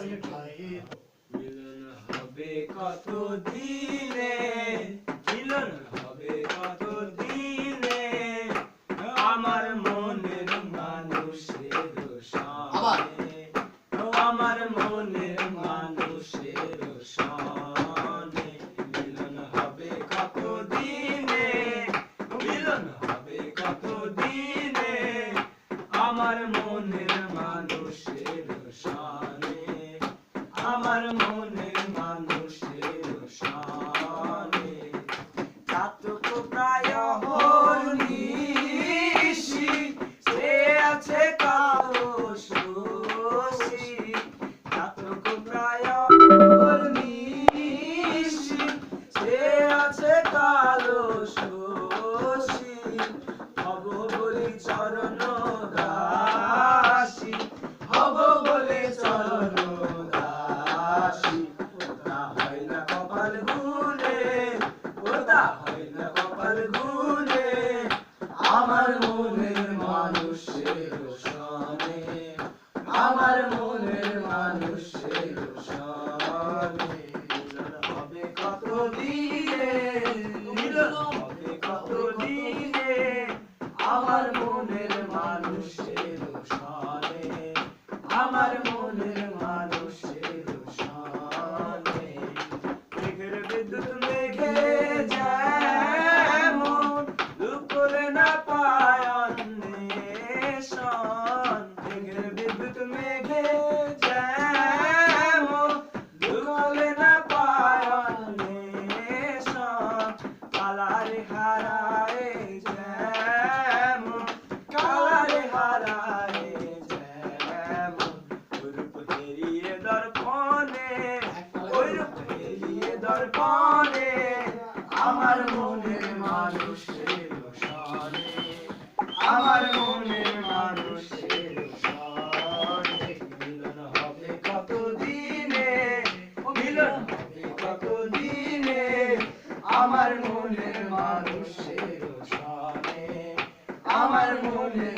মিলন হবে কত দিনে, মিলন হবে কত দিনে, আমার মনের মানুষের সনে, আমার মনের মানুষের সনে, মিলন হবে কত দিনে, মিলন হবে কত দিনে, আমার মনের মানুষের সনে, আমার মনের মানুষের সনে। চাতক প্রায় হরিষি, সে আছে কালো শশী, চাতক প্রায় হরিষি, সে আছে কালো শশী, হব বলি চরণ দাসী, হব বলে চরণ দাসী, ওটা হয় না কপাল গুনে, ওটা হয় না কপাল গুনে, আমার মনের মানুষের সনে, আমার মনের মানুষের সনে, মিলন হবে কত দিনে, মিলন হবে কত দিনে, আমার মনের মানুষের সনে, আমার মনের মানুষের সনে। মেঘের বিদ্যুৎ মেঘে যেমন দুপুরে না পায় অন্বেষণ, মেঘের বিদ্যুৎ মেঘে যেমন দুপুরে না পায় অন্বেষণ, কালারে হারায় যেমন, কালারে হারায় যেমন, রূপ হেরিয়ে দর্পণে, ওই রূপ হেরিয়ে দর্পণে, আমার মনের মানুষের সনে, আমার মনের মানুষের সনে, মিলন হবে কত দিনে, মিলন হবে কত দিনে, আমার মনের মানুষের সনে, আমার মনের